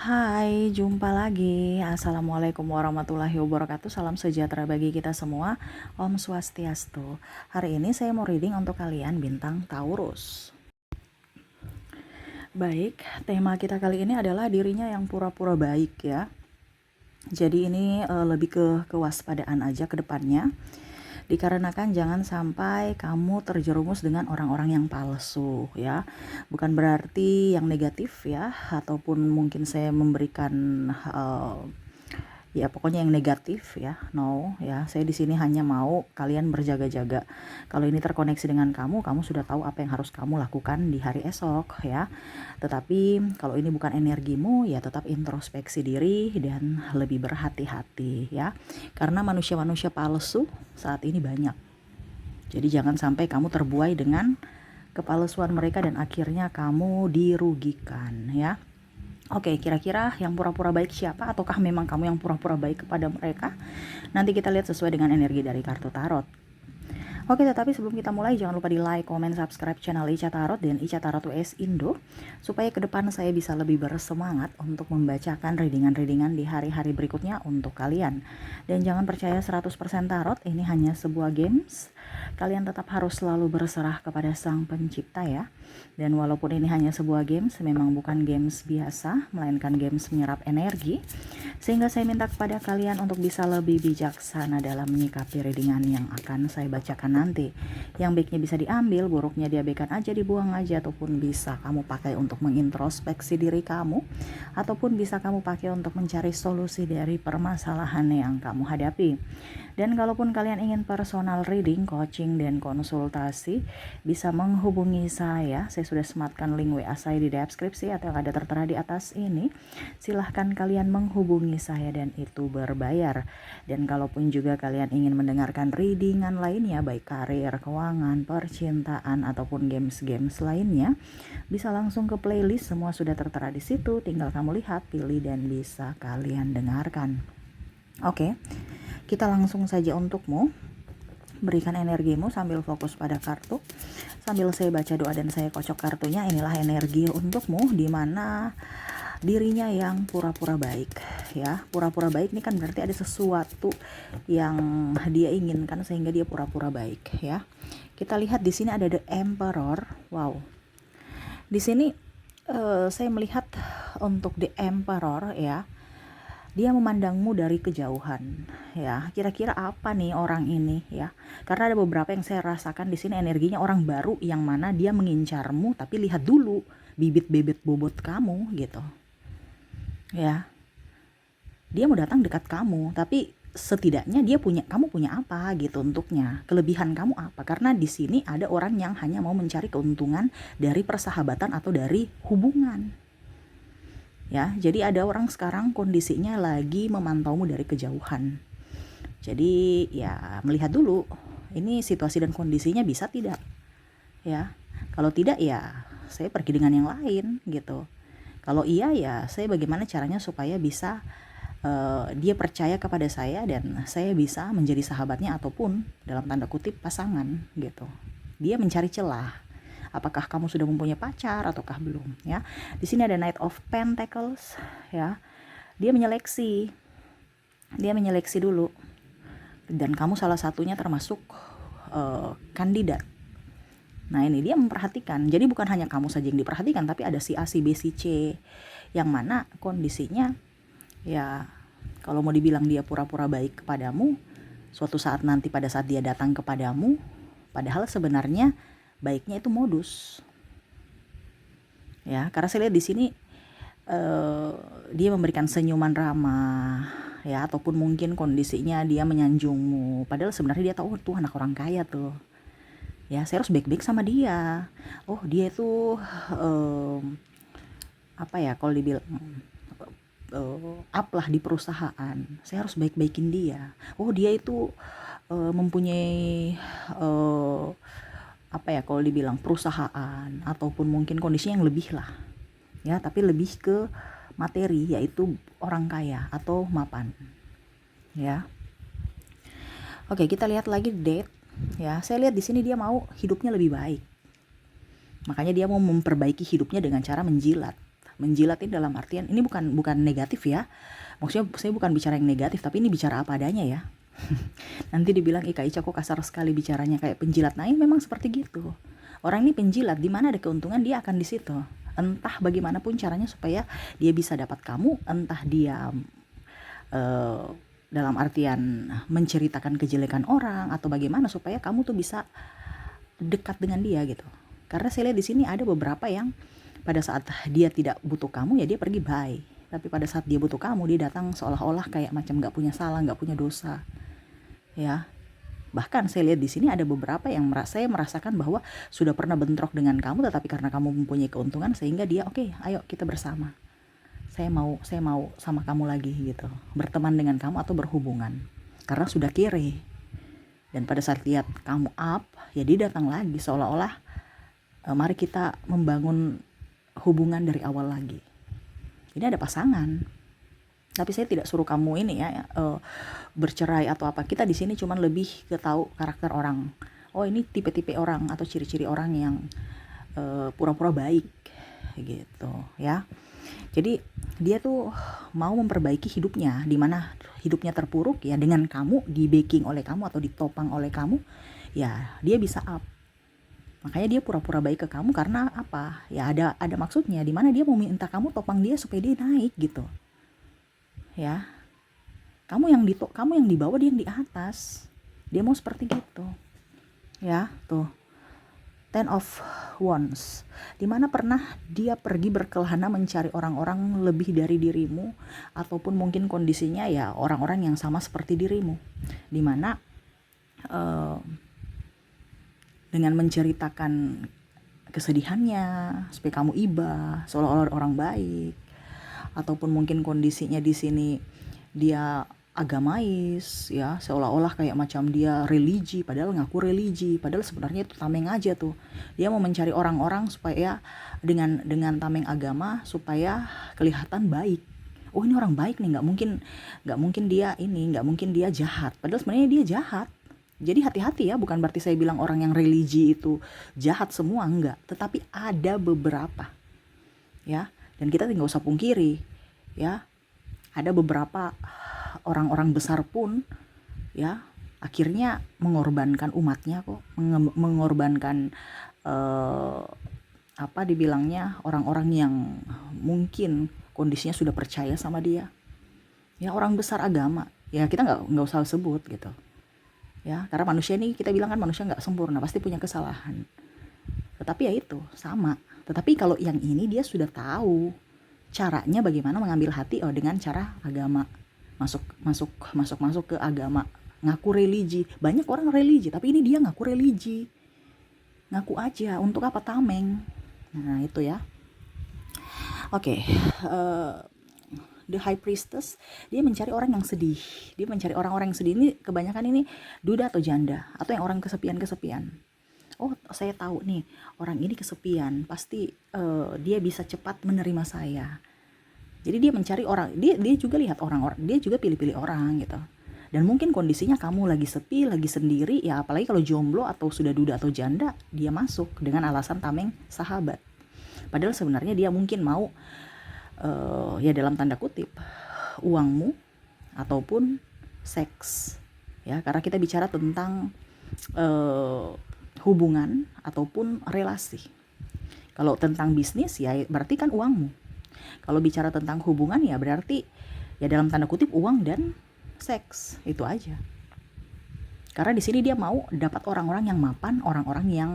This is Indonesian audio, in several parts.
Hai, jumpa lagi. Assalamualaikum warahmatullahi wabarakatuh. Salam sejahtera bagi kita semua. Om Swastiastu. Hari ini saya mau reading untuk kalian bintang Taurus. Baik, tema kita kali ini adalah dirinya yang pura-pura baik ya. Jadi ini lebih ke kewaspadaan aja ke depannya. Dikarenakan jangan sampai kamu terjerumus dengan orang-orang yang palsu ya. Bukan berarti yang negatif ya, ataupun mungkin saya memberikan ya pokoknya yang negatif ya. No ya, saya di sini hanya mau kalian berjaga-jaga. Kalau ini terkoneksi dengan kamu, kamu sudah tahu apa yang harus kamu lakukan di hari esok ya. Tetapi kalau ini bukan energimu, ya tetap introspeksi diri dan lebih berhati-hati ya. Karena manusia-manusia palsu saat ini banyak. Jadi jangan sampai kamu terbuai dengan kepalsuan mereka dan akhirnya kamu dirugikan ya. Oke, kira-kira yang pura-pura baik siapa? Ataukah memang kamu yang pura-pura baik kepada mereka? Nanti kita lihat sesuai dengan energi dari kartu tarot. Oke, tetapi sebelum kita mulai jangan lupa di like, comment, subscribe channel Ica Tarot dan Ica Tarot US Indo supaya ke depan saya bisa lebih bersemangat untuk membacakan readingan-readingan di hari-hari berikutnya untuk kalian. Dan jangan percaya 100% tarot, ini hanya sebuah games. Kalian tetap harus selalu berserah kepada Sang Pencipta ya. Dan walaupun ini hanya sebuah games, memang bukan games biasa, melainkan games menyerap energi. Sehingga saya minta kepada kalian untuk bisa lebih bijaksana dalam menyikapi readingan yang akan saya bacakan nanti. Yang baiknya bisa diambil, buruknya diabaikan aja, dibuang aja, ataupun bisa kamu pakai untuk mengintrospeksi diri kamu, ataupun bisa kamu pakai untuk mencari solusi dari permasalahan yang kamu hadapi. Dan kalaupun kalian ingin personal reading, coaching, dan konsultasi, bisa menghubungi saya. Saya sudah sematkan link WA saya di deskripsi atau yang ada tertera di atas ini. Silahkan kalian menghubungi saya dan itu berbayar. Dan kalaupun juga kalian ingin mendengarkan readingan lainnya, baik karir, keuangan, percintaan, ataupun games-games lainnya, bisa langsung ke playlist, semua sudah tertera di situ. Tinggal kamu lihat, pilih, dan bisa kalian dengarkan. Oke, kita langsung saja untukmu. Berikan energimu sambil fokus pada kartu. Sambil saya baca doa dan saya kocok kartunya, inilah energi untukmu, di mana dirinya yang pura-pura baik ya. Pura-pura baik ini kan berarti ada sesuatu yang dia inginkan sehingga dia pura-pura baik ya. Kita lihat di sini ada The Emperor. Wow. Di sini saya melihat untuk The Emperor ya. Dia memandangmu dari kejauhan ya. Kira-kira apa nih orang ini ya? Karena ada beberapa yang saya rasakan di sini energinya orang baru yang mana dia mengincarmu, tapi lihat dulu bibit-bibit bobot kamu gitu. Ya. Dia mau datang dekat kamu, tapi setidaknya kamu punya apa gitu untuknya. Kelebihan kamu apa? Karena di sini ada orang yang hanya mau mencari keuntungan dari persahabatan atau dari hubungan. Ya, jadi ada orang sekarang kondisinya lagi memantaumu dari kejauhan. Jadi ya melihat dulu ini situasi dan kondisinya bisa tidak ya. Kalau tidak ya saya pergi dengan yang lain gitu. Kalau iya ya saya bagaimana caranya supaya bisa dia percaya kepada saya dan saya bisa menjadi sahabatnya ataupun dalam tanda kutip pasangan gitu. Dia mencari celah. Apakah kamu sudah mempunyai pacar ataukah belum ya? Di sini ada Knight of Pentacles ya. Dia menyeleksi dulu dan kamu salah satunya termasuk kandidat. Nah ini dia memperhatikan. Jadi bukan hanya kamu saja yang diperhatikan, tapi ada si A, si B, si C yang mana kondisinya ya kalau mau dibilang dia pura-pura baik kepadamu, suatu saat nanti pada saat dia datang kepadamu, padahal sebenarnya baiknya itu modus ya. Karena saya lihat di sini dia memberikan senyuman ramah ya, ataupun mungkin kondisinya dia menyanjungmu, padahal sebenarnya dia tahu tuh anak orang kaya tuh ya, saya harus baik-baik sama dia. Oh dia itu apa ya kalau dibilang up lah di perusahaan, saya harus baik-baikin dia. Oh dia itu mempunyai apa ya kalau dibilang perusahaan ataupun mungkin kondisi yang lebih lah ya, tapi lebih ke materi, yaitu orang kaya atau mapan ya. Oke, kita lihat lagi date ya. Saya lihat di sini dia mau hidupnya lebih baik, makanya dia mau memperbaiki hidupnya dengan cara menjilat Menjilat ini dalam artian ini bukan negatif ya. Maksudnya saya bukan bicara yang negatif, tapi ini bicara apa adanya ya. Nanti dibilang Kak Ica kok kasar sekali bicaranya kayak penjilat. Nah, ini memang seperti gitu. Orang ini penjilat, di mana ada keuntungan dia akan di situ. Entah bagaimanapun caranya supaya dia bisa dapat kamu, entah dia eh, dalam artian menceritakan kejelekan orang atau bagaimana supaya kamu tuh bisa dekat dengan dia gitu. Karena saya lihat di sini ada beberapa yang pada saat dia tidak butuh kamu ya dia pergi bye. Tapi pada saat dia butuh kamu dia datang seolah-olah kayak macam nggak punya salah, nggak punya dosa. Ya, bahkan saya lihat di sini ada beberapa yang saya merasakan bahwa sudah pernah bentrok dengan kamu, tetapi karena kamu mempunyai keuntungan sehingga dia oke, ayo kita bersama. Saya mau sama kamu lagi gitu, berteman dengan kamu atau berhubungan. Karena sudah kiri. Dan pada saat lihat kamu up, ya dia datang lagi seolah-olah mari kita membangun hubungan dari awal lagi. Ini ada pasangan. Tapi saya tidak suruh kamu ini ya bercerai atau apa. Kita di sini cuman lebih ke tahu karakter orang. Oh, ini tipe-tipe orang atau ciri-ciri orang yang pura-pura baik gitu ya. Jadi dia tuh mau memperbaiki hidupnya, di mana hidupnya terpuruk ya dengan kamu, di backing oleh kamu atau ditopang oleh kamu, ya dia bisa up. Makanya dia pura-pura baik ke kamu karena apa? Ya ada maksudnya, di mana dia mau minta kamu topang dia supaya dia naik gitu. Ya, kamu yang di bawah, dia yang di atas. Dia mau seperti gitu ya. Tuh, Ten of Wands, dimana pernah dia pergi berkelana mencari orang-orang lebih dari dirimu, ataupun mungkin kondisinya ya orang-orang yang sama seperti dirimu, dimana dengan menceritakan kesedihannya supaya kamu iba seolah-olah orang baik, ataupun mungkin kondisinya di sini dia agamais ya, seolah-olah kayak macam dia religi padahal ngaku religi, padahal sebenarnya itu tameng aja tuh. Dia mau mencari orang-orang supaya dengan tameng agama supaya kelihatan baik. Oh, ini orang baik nih, nggak mungkin dia jahat, padahal sebenarnya dia jahat. Jadi hati-hati ya, bukan berarti saya bilang orang yang religi itu jahat semua, enggak, tetapi ada beberapa ya. Dan kita nggak usah pungkiri ya, ada beberapa orang-orang besar pun ya akhirnya mengorbankan umatnya kok, mengorbankan apa dibilangnya, orang-orang yang mungkin kondisinya sudah percaya sama dia ya, orang besar agama ya, kita nggak usah sebut gitu ya, karena manusia ini kita bilang kan manusia nggak sempurna, pasti punya kesalahan. Tetapi ya itu sama. Tetapi kalau yang ini dia sudah tahu caranya bagaimana mengambil hati, dengan cara agama, masuk ke agama, ngaku religi. Banyak orang religi, tapi ini dia ngaku religi, ngaku aja untuk apa, tameng. Nah itu ya. Oke, The High Priestess, dia mencari orang yang sedih. Dia mencari orang-orang yang sedih. Ini kebanyakan ini duda atau janda, atau yang orang kesepian. Oh, saya tahu nih, orang ini kesepian, pasti dia bisa cepat menerima saya. Jadi dia mencari orang, dia juga lihat orang-orang, dia juga pilih-pilih orang gitu. Dan mungkin kondisinya kamu lagi sepi, lagi sendiri, ya apalagi kalau jomblo atau sudah duda atau janda, dia masuk dengan alasan tameng sahabat. Padahal sebenarnya dia mungkin mau ya dalam tanda kutip uangmu ataupun seks ya, karena kita bicara tentang hubungan ataupun relasi. Kalau tentang bisnis ya berarti kan uangmu. Kalau bicara tentang hubungan ya berarti ya dalam tanda kutip uang dan seks, itu aja. Karena di sini dia mau dapat orang-orang yang mapan, orang-orang yang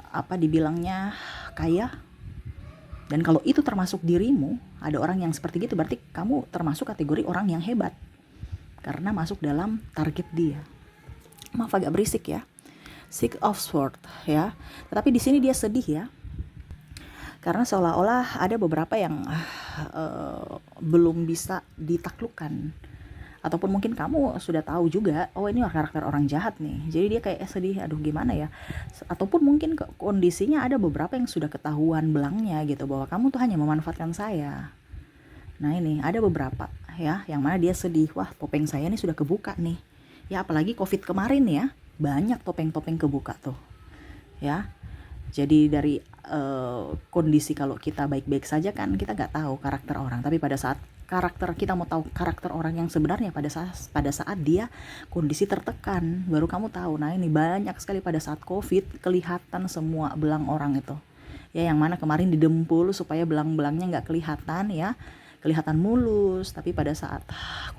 apa dibilangnya kaya. Dan kalau itu termasuk dirimu, ada orang yang seperti gitu, berarti kamu termasuk kategori orang yang hebat karena masuk dalam target dia. Maaf agak berisik ya. Six of Swords ya. Tetapi di sini dia sedih ya. Karena seolah-olah ada beberapa yang belum bisa ditaklukkan. Ataupun mungkin kamu sudah tahu juga, oh ini karakter orang jahat nih. Jadi dia kayak sedih, aduh gimana ya. Ataupun mungkin kondisinya ada beberapa yang sudah ketahuan belangnya gitu, bahwa kamu tuh hanya memanfaatkan saya. Nah ini ada beberapa ya, yang mana dia sedih, wah topeng saya ini sudah kebuka nih. Ya apalagi COVID kemarin ya, banyak topeng-topeng kebuka tuh. Ya. Jadi dari kondisi kalau kita baik-baik saja kan kita nggak tahu karakter orang, tapi pada saat kita mau tahu karakter orang yang sebenarnya pada saat dia kondisi tertekan, baru kamu tahu. Nah ini banyak sekali pada saat COVID kelihatan semua belang orang itu ya, yang mana kemarin didempul supaya belang-belangnya nggak kelihatan ya, kelihatan mulus, tapi pada saat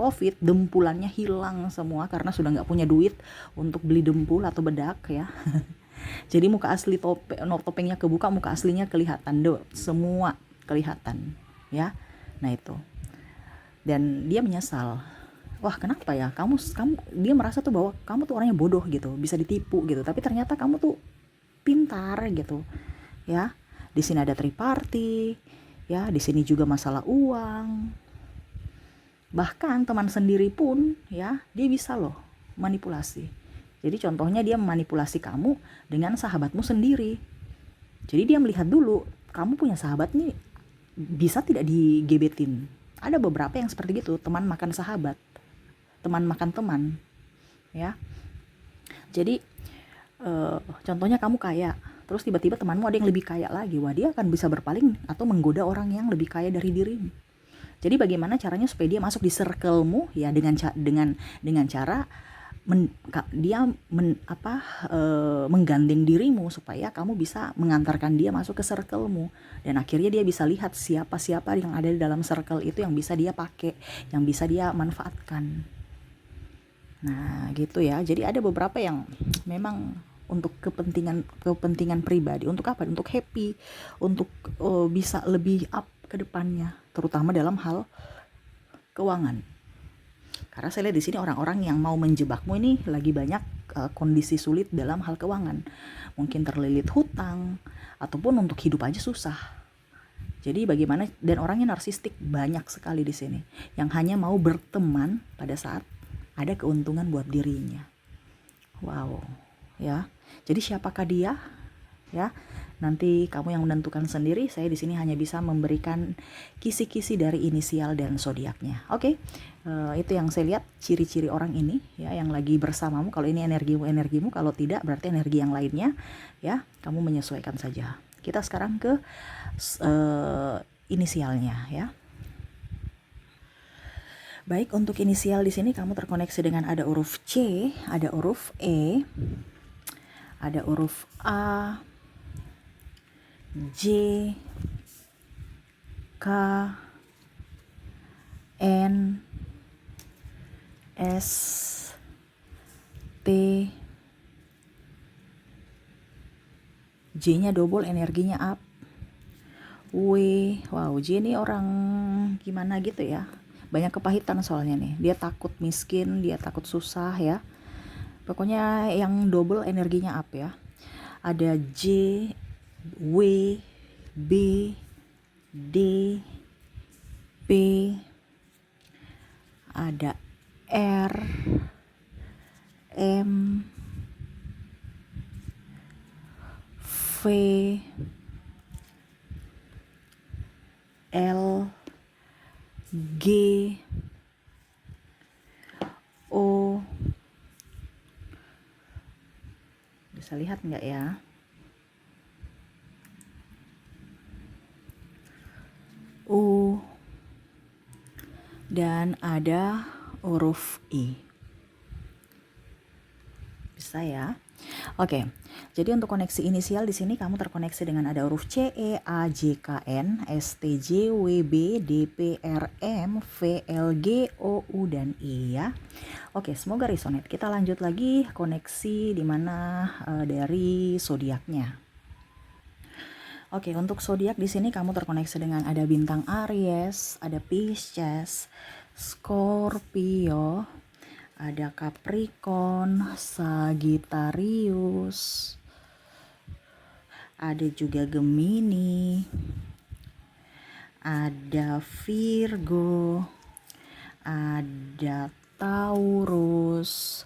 COVID dempulannya hilang semua karena sudah nggak punya duit untuk beli dempul atau bedak ya. Jadi muka asli topengnya kebuka, muka aslinya kelihatan semua kelihatan ya. Nah itu, dan dia menyesal. Wah kenapa ya kamu dia merasa tuh bahwa kamu tuh orangnya bodoh gitu, bisa ditipu gitu, tapi ternyata kamu tuh pintar gitu ya. Di sini ada triparty ya, di sini juga masalah uang, bahkan teman sendiri pun ya dia bisa loh manipulasi. Jadi contohnya dia memanipulasi kamu dengan sahabatmu sendiri. Jadi dia melihat dulu kamu punya sahabat nih, bisa tidak digebetin. Ada beberapa yang seperti gitu, teman makan sahabat, teman makan teman ya. Jadi contohnya kamu kaya, terus tiba-tiba temanmu ada yang lebih kaya lagi, wah dia akan bisa berpaling atau menggoda orang yang lebih kaya dari dirimu. Jadi bagaimana caranya supaya dia masuk di circle-mu ya, dengan cara menggandeng dirimu supaya kamu bisa mengantarkan dia masuk ke circle-mu, dan akhirnya dia bisa lihat siapa-siapa yang ada di dalam circle itu yang bisa dia pakai, yang bisa dia manfaatkan. Nah gitu ya. Jadi ada beberapa yang memang untuk kepentingan pribadi, untuk apa? Untuk happy, untuk bisa lebih up ke depannya, terutama dalam hal keuangan. Karena saya lihat di sini orang-orang yang mau menjebakmu ini lagi banyak kondisi sulit dalam hal keuangan. Mungkin terlilit hutang ataupun untuk hidup aja susah. Jadi bagaimana, dan orangnya narsistik banyak sekali di sini yang hanya mau berteman pada saat ada keuntungan buat dirinya. Wow, ya. Jadi siapakah dia? Ya, nanti kamu yang menentukan sendiri. Saya di sini hanya bisa memberikan kisi-kisi dari inisial dan zodiaknya. Oke, itu yang saya lihat ciri-ciri orang ini ya, yang lagi bersamamu. Kalau ini energimu, kalau tidak berarti energi yang lainnya ya. Kamu menyesuaikan saja. Kita sekarang ke inisialnya ya. Baik, untuk inisial di sini kamu terkoneksi dengan ada huruf C, ada huruf E, ada huruf A, J, K, N, S, T, J-nya double, energinya up. W, wow, J ini orang gimana gitu ya. Banyak kepahitan soalnya nih. Dia takut miskin, dia takut susah ya. Pokoknya yang double energinya up ya. Ada J, W, B, D, P, ada R, M, V, L, G, O. Bisa lihat nggak ya? U, dan ada huruf I. Bisa ya? Oke. Jadi untuk koneksi inisial di sini kamu terkoneksi dengan ada huruf C, E, A, J, K, N, S, T, J, W, B, D, P, R, M, V, L, G, O, U, dan I ya. Oke, semoga resonate. Kita lanjut lagi koneksi dimana dari zodiaknya. Oke, untuk zodiak di sini kamu terkoneksi dengan ada bintang Aries, ada Pisces, Scorpio, ada Capricorn, Sagittarius, ada juga Gemini, ada Virgo, ada Taurus,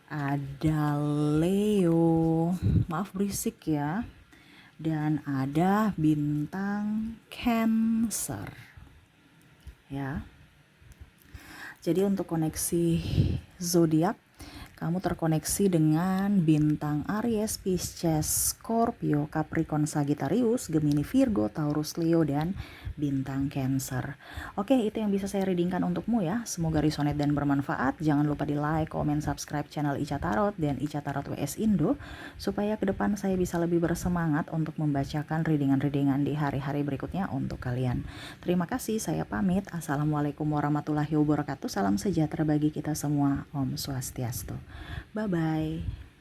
ada Leo, maaf berisik ya, dan ada bintang Cancer ya. Jadi untuk koneksi zodiak kamu terkoneksi dengan bintang Aries, Pisces, Scorpio, Capricorn, Sagittarius, Gemini, Virgo, Taurus, Leo, dan bintang Cancer. Oke, itu yang bisa saya readingkan untukmu ya. Semoga resonate dan bermanfaat. Jangan lupa di like, komen, subscribe channel Ica Tarot dan Ica Tarot WS Indo supaya ke depan saya bisa lebih bersemangat untuk membacakan readingan-readingan di hari-hari berikutnya untuk kalian. Terima kasih, saya pamit. Assalamualaikum warahmatullahi wabarakatuh. Salam sejahtera bagi kita semua. Om Swastiastu. Bye-bye.